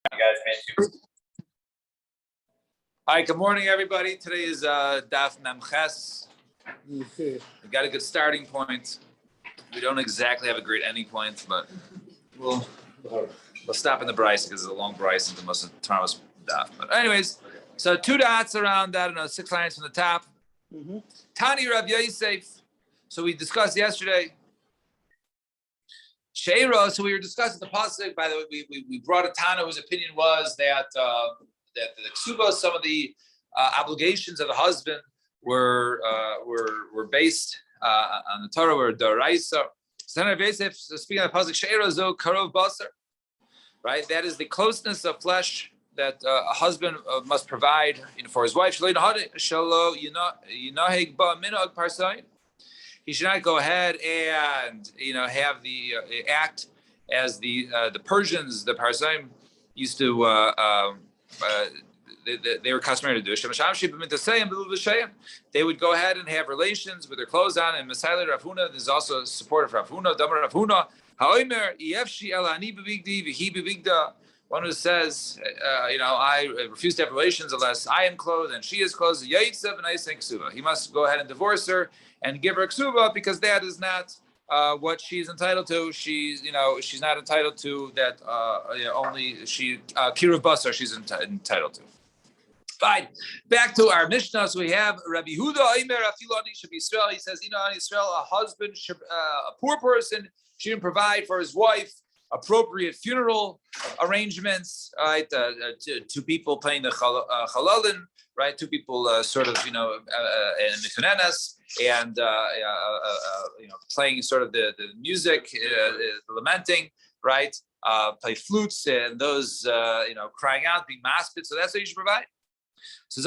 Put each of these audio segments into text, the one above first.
You guys made. All right, good morning, everybody. Today is Daf Memches. We got a good starting point. We don't exactly have a great ending point, but we'll stop in the Bryce because it's a long Bryce into most of Thomas Daf. But anyways, so 2 dots around, I don't know, 6 lines from the top. Tani Rav Yosef. So we discussed yesterday. Sheira, so we were discussing the pasuk. By the way, we brought a Tana whose opinion was that the ksuba, some of the obligations of the husband were based on the Torah, were daraisa. So speaking of the pasuk, Sheira zo karov basar, right? That is the closeness of flesh that a husband must provide for his wife. He should not go ahead and have the act as the Persians, the Parsaim, used to. They were customary to do. They would go ahead and have relations with their clothes on. And Messiah Rav Huna, there's also support of Rav Huna. Damar Rav Huna. One who says, I refuse to have relations unless I am clothed and she is clothed. He must go ahead and divorce her and give her ksuba, because that is not what she's entitled to. She's not entitled to that. Only kiruv basar she's entitled to. Fine. Back to our Mishnah. So we have Rabbi Yehuda Aimer Afilani should be Israel. He says, in Israel, a husband, a poor person, shouldn't provide for his wife appropriate funeral arrangements, right? 2 people playing the chalalin, right? 2 people in mikunenas, and playing sort of the music, lamenting, right? Play flutes and those crying out, being maspid. So that's what you should provide. So it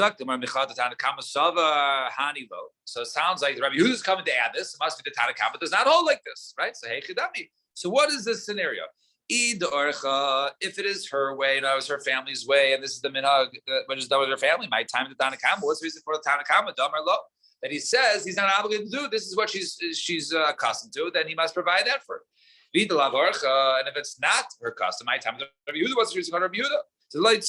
sounds like the Rabbi Yehuda is coming to add this. It must be the Tanakama does not hold like this, right? So hey chidami. So what is this scenario? If it is her way, it was her family's way, and this is the minhag, when it's done with her family, my time to Tanakama. What's the reason for the Tanakama? Damar lo. That he says he's not obligated to do. This is what she's accustomed to. Then he must provide that for her. And if it's not her custom, my time to Rabbi Yehuda. What's the reason for Rabbi Yehuda? So right?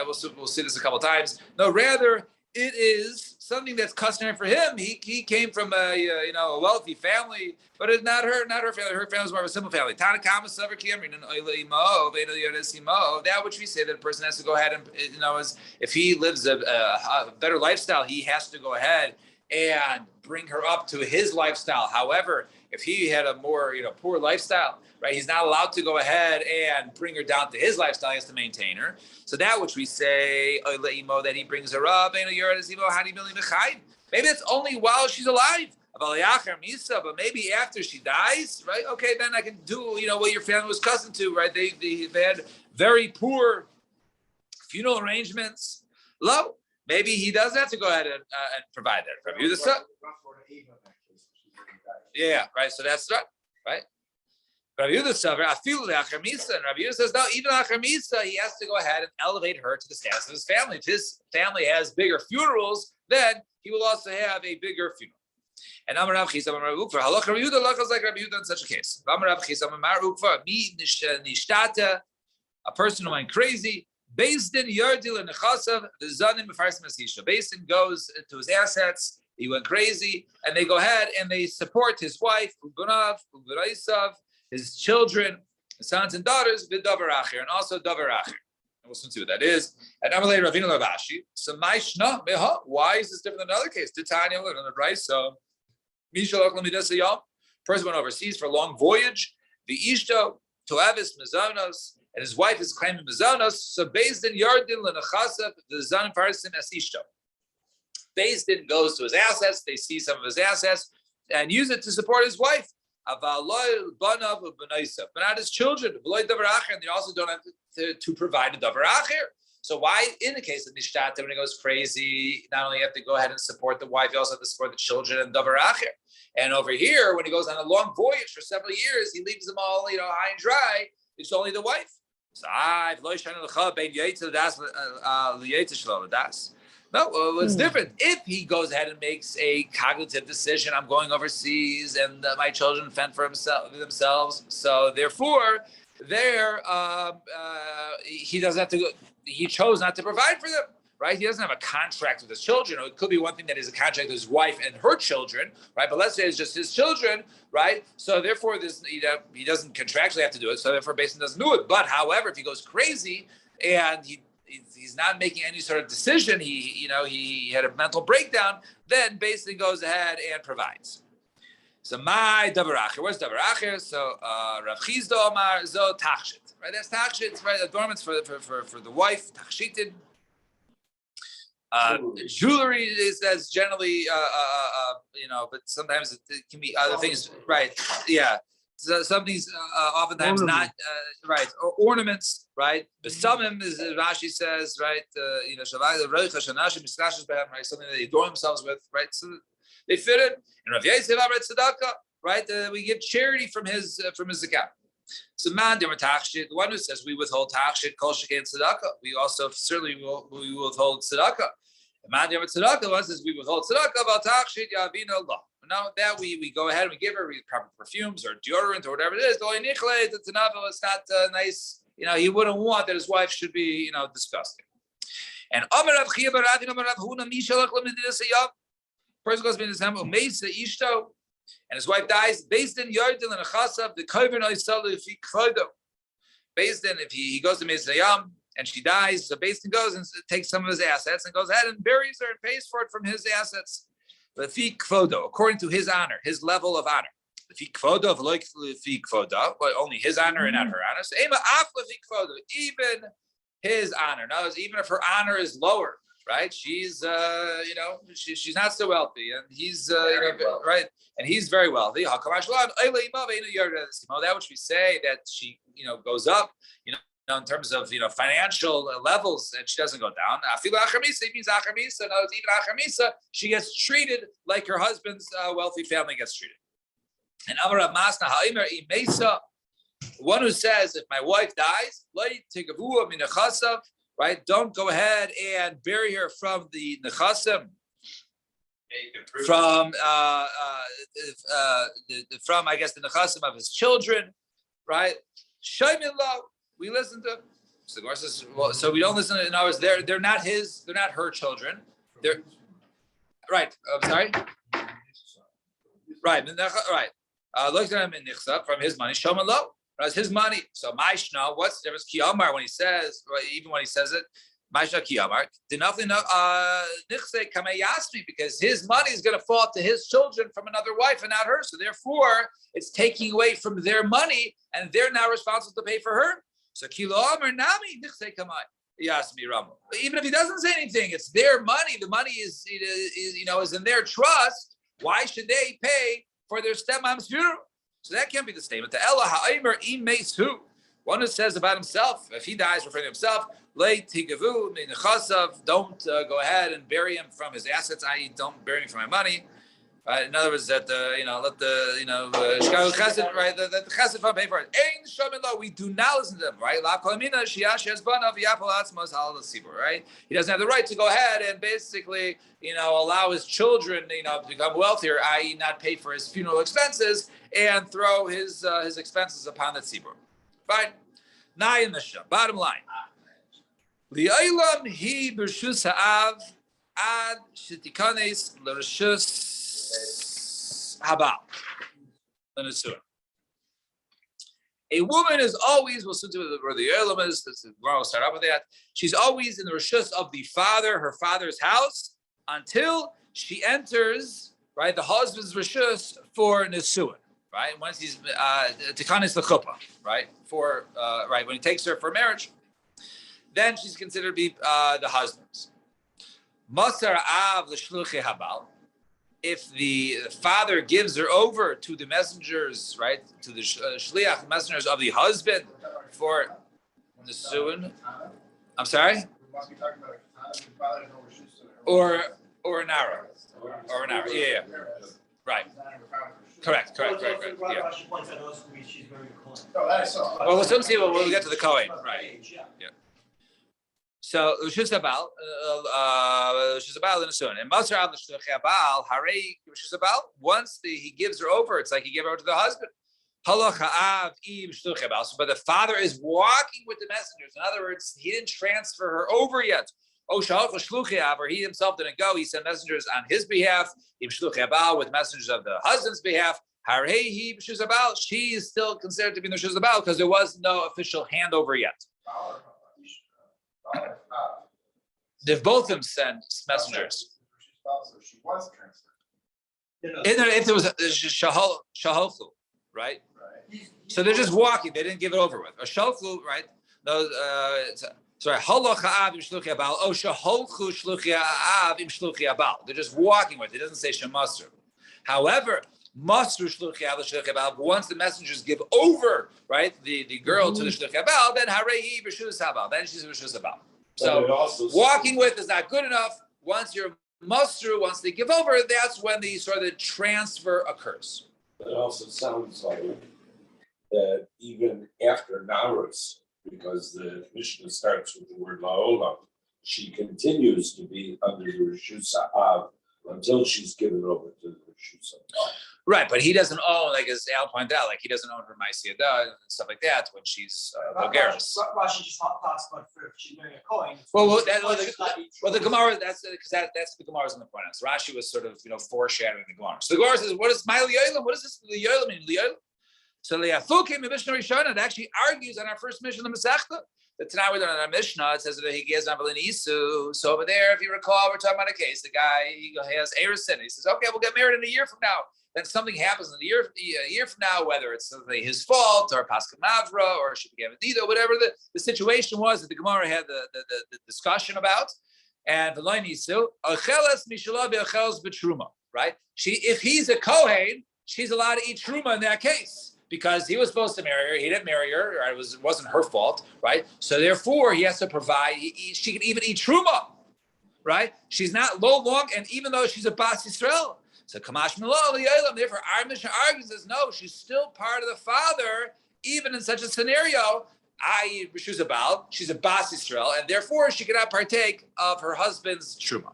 We'll see this a couple of times. No, rather it is something that's customary for him. He came from a wealthy family, but it's not her family. Her family is more of a simple family. That which we say that a person has to go ahead and is if he lives a better lifestyle, he has to go ahead and bring her up to his lifestyle. However, if he had a more poor lifestyle, right, he's not allowed to go ahead and bring her down to his lifestyle. He has to maintain her. So that which we say that he brings her up, maybe it's only while she's alive. But maybe after she dies, right? Okay, then I can do what your family was accustomed to, right? They had very poor funeral arrangements. Low. Maybe he does have to go ahead and provide that. Yeah, right. So that's right. Rabbi Yehuda says no. Even Achar Misa, he has to go ahead and elevate her to the status of his family. If his family has bigger funerals, then he will also have a bigger funeral. And Amar Rav Chisa, Amar Rav Ukva, Halach Rabbi Yehuda, halachas like Rabbi Yehuda in such a case. Amar Rav Chisa, Amar Ukva, mi nishtata, a person who went crazy. Beis Din yardil and nechasav the zanim b'farsim asisha. Beis Din goes to his assets. He went crazy, and they go ahead and they support his wife, ubunav, uberaisav, his children, his sons and daughters, v'davar acher, and also davar acher. And we'll see what that is. And Amalei Ravina Lavashi. So Maishna meha. Why is this different than another case? Titania on the price. So Mishalach Lamidasayam. Person went overseas for a long voyage. The Ishto Toavis Mizonos. And his wife is claiming Mizonos. So Beis Din Yardin Lenachasav the Zanim Farsim Asishto. Beis Din goes to his assets. They see some of his assets and use it to support his wife. But not his children. And they also don't have to provide a davar acher. So why, in the case of nishtata, when he goes crazy, not only have to go ahead and support the wife, you also have to support the children and davar acher. And over here, when he goes on a long voyage for several years, he leaves them all, high and dry. It's only the wife. So No, it's different. If he goes ahead and makes a cognitive decision, I'm going overseas, and my children fend for themselves. So therefore, he doesn't have to go. He chose not to provide for them, right? He doesn't have a contract with his children. Or it could be one thing that is a contract with his wife and her children, right? But let's say it's just his children, right? So therefore, he doesn't contractually have to do it. So therefore, Basin doesn't do it. But however, if he goes crazy and he's not making any sort of decision, he had a mental breakdown, then Basin goes ahead and provides. So my davar acher, where's davar acher? So Rav Chizda Omar zo tachshit, right? That's tachshit, right? Adornments for the wife, tachshitin. Jewelry is generally, but sometimes it can be other things, right? Yeah. So some of these oftentimes not right, or ornaments, right? Besamim is Rashi says, right? Right, something that they adorn themselves with, right? So they fit it. And Rav Yosef Amar tzedakah, right? We give charity from his zakat. So man, the one who says we withhold tachshit, kol shekain tzedakah, we also certainly will withhold tzedakah. The man the tzedakah one says we withhold tzedakah about tachshit yavina Allah. Now that we go ahead and we give her proper perfumes or deodorant or whatever it is, it's not nice. He wouldn't want that his wife should be, disgusting. And person goes to example, and his wife dies. Based in Yardin and Achasav, the Koven Oisalu fi Kvodo. Based in, if he goes to Mezayam and she dies, so Based in goes and takes some of his assets and goes ahead and buries her and pays for it from his assets. Fi Kvodo, according to his honor, his level of honor. Fi Kvodo, fi Kvodo, but only his honor and not her honor. So Ema Afla fi Kvodo, even his honor. Now, even if her honor is lower, right? She's, she's not so wealthy, and he's, right? And he's very wealthy. That which we say that she, goes up, in terms of, financial levels, and she doesn't go down. Even Achamisa, she gets treated like her husband's wealthy family gets treated. And Amar Masna Haimer Imesa, one who says, if my wife dies, right? Don't go ahead and bury her from the nechasim, from I guess the nechasim of his children, right? Shaymin lo, we listen to. So the Gemara says, well, so we don't listen to. In other words, they're not her children. They're right. I'm sorry. Right, look at him in nichsa from his money. Shaymin lo. It's his money. So Maishna, what's the difference? Kiyamar, when he says, even when he says it, Maishna Kiyamar, Nichse Kamei Yasmi, because his money is going to fall to his children from another wife and not her. So therefore, it's taking away from their money, and they're now responsible to pay for her. So Kiyamar Nami Nichse Kamei Yasmi Ramu. Even if he doesn't say anything, it's their money. The money is in their trust. Why should they pay for their stepmom's funeral? So that can't be the statement. The Ella Ha'aimer Imesu, one who says about himself, if he dies referring to himself, don't go ahead and bury him from his assets, i.e., don't bury me from my money. Right? In other words, that let the chesed, right? The chesed fund pay for it. We do not listen to them, right? Right? He doesn't have the right to go ahead and basically, allow his children, to become wealthier, i.e., not pay for his funeral expenses and throw his expenses upon the tzibur. Fine. Nai in Mishnah. Bottom line. Li'aylam hi b'rshus ha'av ad shetikanes l'rshus habal. A woman is always, we'll soon do where the Eilam is, we'll start up with that. She's always in the rishus of the father, her father's house, until she enters, right, the husband's rishus for Nisuin, right? Once he's tikanis the chuppah, right? When he takes her for marriage, then she's considered to be the husband's. Masar av l'shluchi habal. If the father gives her over to the messengers, right, to the shliach messengers of the husband for the suin, I'm sorry, or an arrow, yeah, right, correct, yeah. Well, we'll soon see. We'll get to the Kohen, right? Yeah. So she's about in a son. And Masar al Shluchei Harei she's about once he gives her over, it's like he gave her over to the husband. But the father is walking with the messengers. In other words, he didn't transfer her over yet. Or he himself didn't go. He sent messengers on his behalf. With messengers of the husband's behalf. She is still considered to be in the Shuzabal because there was no official handover yet. They've both of them sent messengers. She was transferred. If there was shaholchu, right? So they're just walking. They didn't give it over with. Or shalchu, right? No, sorry. Halacha av im shluchi abal. Oh, shaholchu shluchi av im shluchi abal. They're just walking with it. It doesn't say shemasru. However, masru shluchi av shluchi abal. Once the messengers give over, right, the girl to the shluchi abal, then harehi b'shus abal. Then she's b'shus abal. So walking with is not good enough. Once you're masru, once they give over, that's when the sort of the transfer occurs. It also sounds like that even after Naurus, because the Mishnah starts with the word La'olam, she continues to be under the Rishus Ha'av until she's given over to the Rishus Ha'av. Right, but he doesn't own, like as Al pointed out, like he doesn't own her Ma'asiyada and stuff like that when she's Bulgaris. Rashi just talks about if she's marrying a Kohen. The Gemara, that's the Gemara's in the point. So Rashi was sort of foreshadowing the Gemara. So the Gemara says, "What is my liyolim? What does this liyolim mean? Liyolim?" So Liyafu came in Mishnah Rishonah. It actually argues on our first Mishnah, the Masechta. That tonight we're doing on our Mishnah. It says that he gives Amalin Isu. So over there, if you recall, we're talking about a case. The guy he has Erusin. He says, "Okay, we'll get married in a year from now." Then something happens in a year from now, whether it's something his fault or Pascha Mavra or she became a Dido, whatever the situation was that the Gemara had the discussion about. And right? If he's a Kohen, she's allowed to eat Truma in that case because he was supposed to marry her. He didn't marry her. Right? It wasn't her fault, right? So therefore, he has to provide. She can even eat Truma, right? She's not low long, and even though she's a Bas Yisrael. So Kamash Milal, therefore our Mishnah argues says no, she's still part of the father, even in such a scenario. I.e., she's a Baal, she's a Bas Yisrael, and therefore she cannot partake of her husband's truma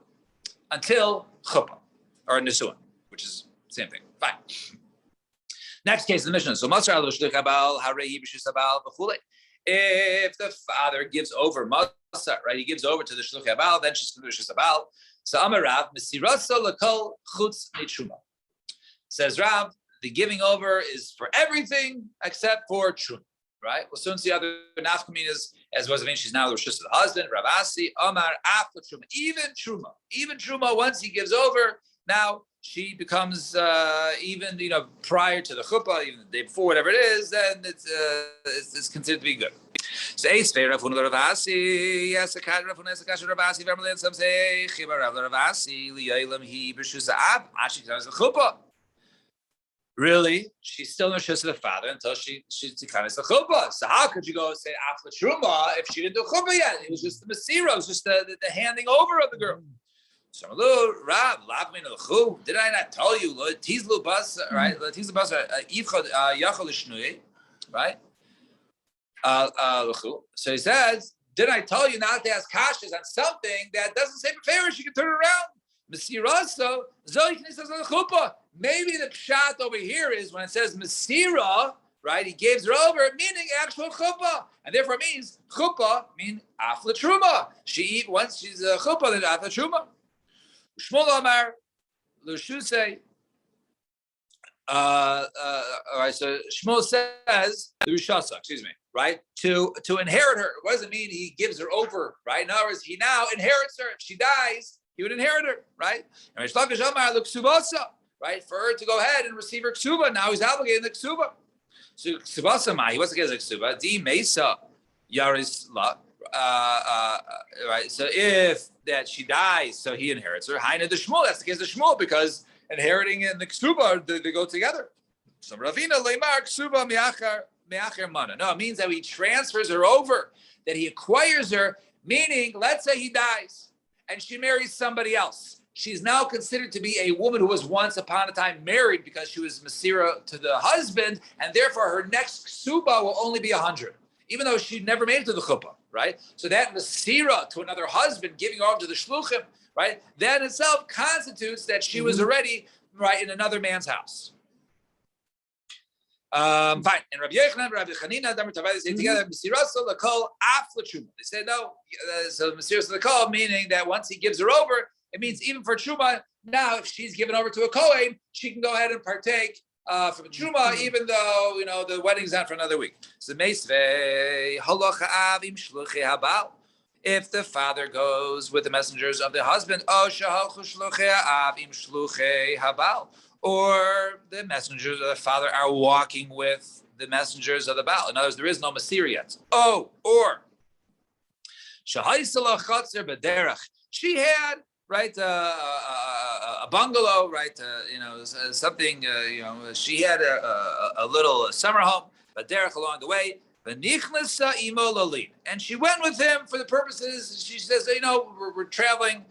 until chuppah or nisuin, which is the same thing. Fine. Next case in the Mishnah. So Masar al Shluch Abal, Harei B'Shus Abal B'Chulei. If the father gives over Masar, right, he gives over to the Shluch Abal, then she's going to B'Shus Abal. So Amarav, Mesirasa Lakol Chutz Mitruma. Says Rav, the giving over is for everything except for Truma, right? We'll soon see other nafkaminas, as was she's now the Rishus of the husband, Ravasi, Omar, after Truma, even Truma, once he gives over, now she becomes even, prior to the chuppah, even the day before, whatever it is, then it's considered to be good. So Ace Rav Huna Ravasi, yes, a cat Rav Huna Ravasi, Vermelin, some say Chiba Rav Ravasi, Liyalam he B'Shus Ab, Ashi comes the chuppah. Really, she's still in the Rishus of the father until she becomes the chuppah. So how could you go and say after Truma if she didn't do chuppah yet? It was just the Masira, it was just the handing over of the girl. So Rav, did I not tell you? Tizlu bas, right? Tizlu bas, ifchad yachol shnui, right? So he says, did I tell you not to ask kashas on something that doesn't say beferish? You can turn it around. Mesiraso, zoy knisas chuppah. Maybe the pshat over here is when it says Mesira, right? He gives her over, meaning actual chuppah, and therefore it means chuppah mean afla truma. She eat once she's a chuppah, then afla truma. Shmuel Amar, Lushusei. All right, so Shmuel says the Rishasa, right? To inherit her. What does it mean? He gives her over, right? In other words, he now inherits her. If she dies, he would inherit her, right? And Rish Lakish Amar Luksubasa, right? For her to go ahead and receive her ksuba. Now he's obligated the ksuba. So ksubasa ma, he wants to get his ksuba. Di mesa yaris la. Right. So if that she dies, so he inherits her. Haina de Shmuel. That's the case of Shmuel because inheriting and the ksuba they go together. So Ravina leimar ksuba miacher mana. No, it means that he transfers her over, that he acquires her. Meaning, let's say he dies and she marries somebody else. She's now considered to be a woman who was once upon a time married because she was Masira to the husband, and therefore her next ksuba will only be 100, even though she never made it to the chuppah, right? So that Masira to another husband, giving over to the Shluchim, right? That itself constitutes that she was already, right, in another man's house. Fine. And Rabbi Yochanan, Rabbi Chanina, they say together, Mesirasa L'Kol Af L'Truma. They say no. So Mesirasa L'Kol, meaning that once he gives her over, it means even for Truma, now if she's given over to a Kohen, she can go ahead and partake from Truma, even though the wedding's not for another week. So Meisvei Halacha Avim Shluchei Habal. If the father goes with the messengers of the husband, O Shahalchu Shluchei Avim Shluchei Habal. Or the messengers of the father are walking with the messengers of the Baal. In other words, there is no Masir yet. Oh, or she had a bungalow, something. She had a little summer home, Baderach along the way. And she went with him for the purposes. She says, we're traveling,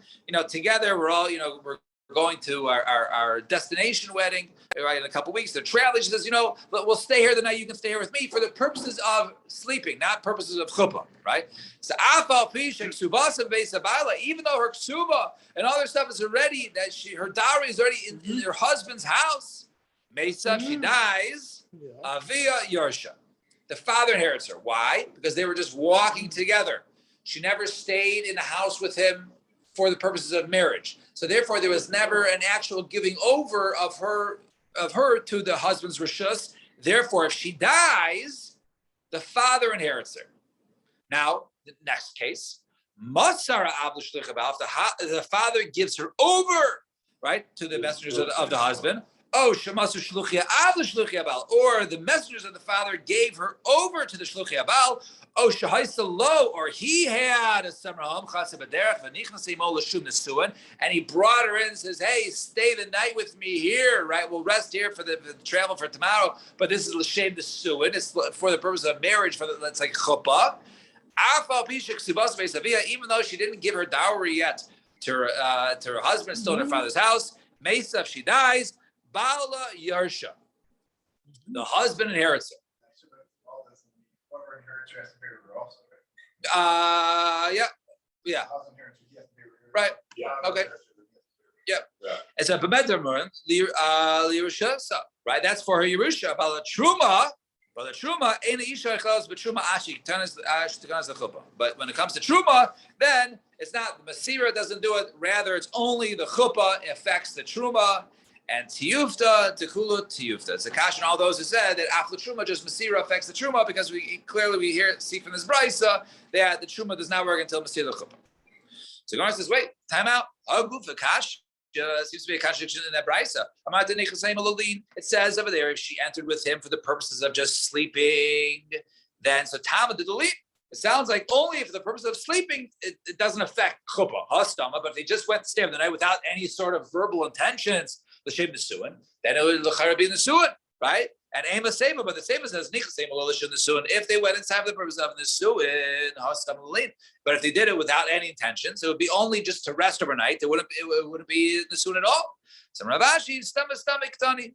together. We're all, we're going to our destination wedding, right, in a couple of weeks. They're traveling. She says, we'll stay here the night. You can stay here with me for the purposes of sleeping, not purposes of chuppah, right? So, even though her ksuba and all her stuff is already, her dowry is already in her husband's house, Mesa, she dies, via Yersha. The father inherits her. Why? Because they were just walking together. She never stayed in the house with him for the purposes of marriage. So therefore, there was never an actual giving over of her to the husband's rishus. Therefore, if she dies, the father inherits her. Now, the next case, Masara if the father gives her over, right, to the messengers of the husband. Oh, Shemasu Shluchia Av Shluchia Abal, or the messengers of the father gave her over to the Shluchia Abal. Oh, Shahaisa Lo, or he had a summer home, and he brought her in and says, hey, stay the night with me here, right? We'll rest here for the travel for tomorrow, but this is L'Shem the Suin. It's for the purpose of marriage, let's say chuppah. Even though she didn't give her dowry yet to her husband, still in her father's house, Mesa, if she dies, Bala Yarsha, the husband inherits her. Yeah. Right. Yeah. Okay. Yep. It's a B'medamur Lirusha, right? That's for her Yerusha. But the Truma ain't Isha Echlos, but Truma Ashi Tanas the Chuppah. But when it comes to Truma, then it's not the Masira doesn't do it. Rather, it's only the Chuppah affects the Truma. And Tiyufta, Tekulu, Tiyufta. It's a kasha on all those who said that after Truma, just Masira affects the Truma, because we see from this Brisa that the Truma does not work until Masira Chuppah. So Gemara says, wait, time out. The kash seems to be a contradiction in that Brisa. It says over there, if she entered with him for the purposes of just sleeping, then so Tama did the leap. It sounds like only if for the purpose of sleeping, it doesn't affect Chuppah, Hastama, but if they just went to stay for the night without any sort of verbal intentions, L'Shem Nesuin, then it would be Nesuin, right? And Ema Sema, but the Sema says Nicha Sema L'Shem Nesuin. If they went inside for the purpose of Nesuin, Hastam L'Lin. But if they did it without any intentions, it would be only just to rest overnight. It wouldn't be Nesuin at all. So Ravashi, stomach, Tani.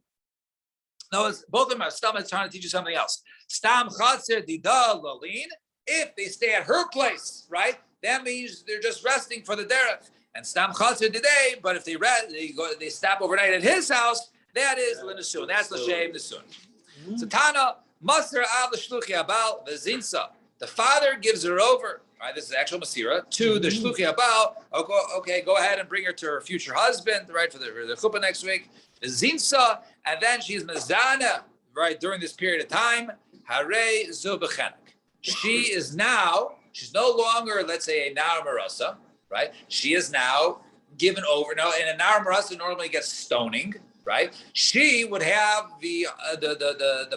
No, both of them are stomach trying to teach you something else. Stam Chatzir Dida L'Lin. If they stay at her place, right? That means they're just resting for the derech. And Stam Chatzir today, but if they stop overnight at his house, that is L'Nesun. That's L'Shem Nesun. So Tana, Maser Av L'Shluchi Abal V'Zinsa. The father gives her over, right? This is actual Masira, to the Shluchi Abal. Okay, go ahead and bring her to her future husband, right, for the chuppah next week. V'Zinsa, and then she's Mezana, right, during this period of time. Harei Zu B'Chenek. She's no longer, let's say, a Nar Marasa, right? She is now given over. Now, in a Nar Marasa normally gets stoning, right? She would have the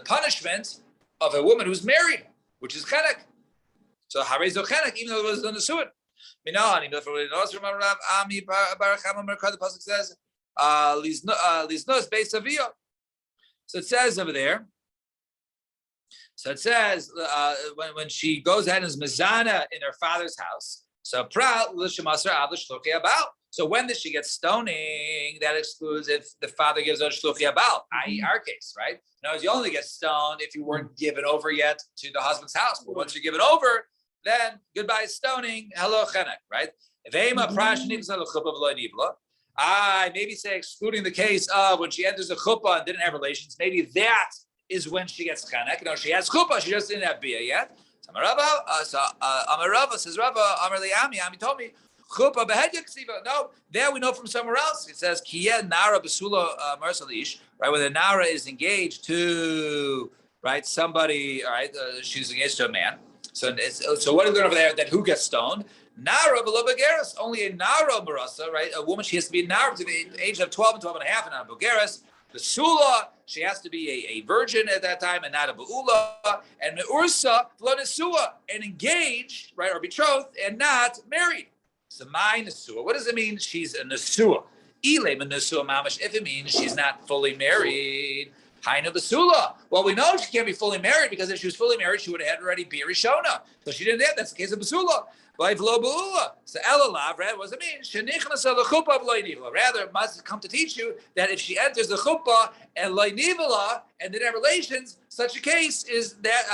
punishment of a woman who's married, which is chenek. So Harei Zu Chenek, even though it was on the suit. The pasuk says, "Liznos beis avia." So it says over there. So it says when she goes ahead and is mezana in her father's house. So when did she get stoning? That excludes if the father gives her shluchi abal, i.e. our case, right? Now you only get stoned if you weren't given over yet to the husband's house. But once you're given over, then goodbye stoning, hello chenek, right? If Ema prashnik zal chuppah v'lo nivla, I maybe say excluding the case of when she enters a chuppah and didn't have relations, maybe that is when she gets chenek. No, she has chuppah, she just didn't have bia yet. So Amar Rava says, Rava, Amar Liami, Ami told me, chuppah behedya ksiva. No, there we know from somewhere else. It says, Kiyeh nara besula marsalish, right? When the nara is engaged to, right, somebody, all right, she's engaged to a man. So what are we learn over there? That who gets stoned? Nara below Bulgaris, only a Nara Marasa, right? A woman, she has to be Nara to the age of 12 and 12 and a half, and not a Bulgaris. The Sula, she has to be a virgin at that time and not a Beula. And Me'ursa, Flonisua, and engaged, right, or betrothed, and not married. So my Nesua, what does it mean? She's a Nesua. Ile Nesua Mamish, if it means she's not fully married. Hainu Basula. Well, we know she can't be fully married because if she was fully married, she would have had already be Rishona. So she didn't have. That's the case of Basula. So Elalav, right? What does it mean? Rather, it must come to teach you that if she enters the chuppah and loinivala and didn't have relations, such a case is that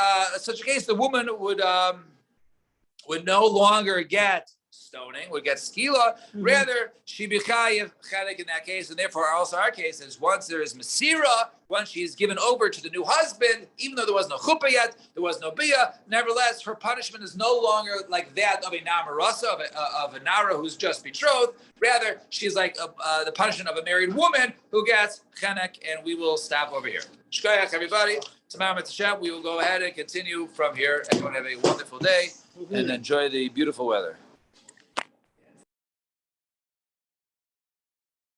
the woman would no longer get stoning, would get skila. Rather, she be chayiv chenek in that case, and therefore also our case is once there is masira, once she is given over to the new husband, even though there was no chuppah yet, there was no bia. Nevertheless, her punishment is no longer like that of a namarasa, of a nara who's just betrothed. Rather, she's like the punishment of a married woman who gets chenek, and we will stop over here. Shkoyach, everybody. Tomorrow, Mitzvah, we will go ahead and continue from here. Everyone have a wonderful day and enjoy the beautiful weather.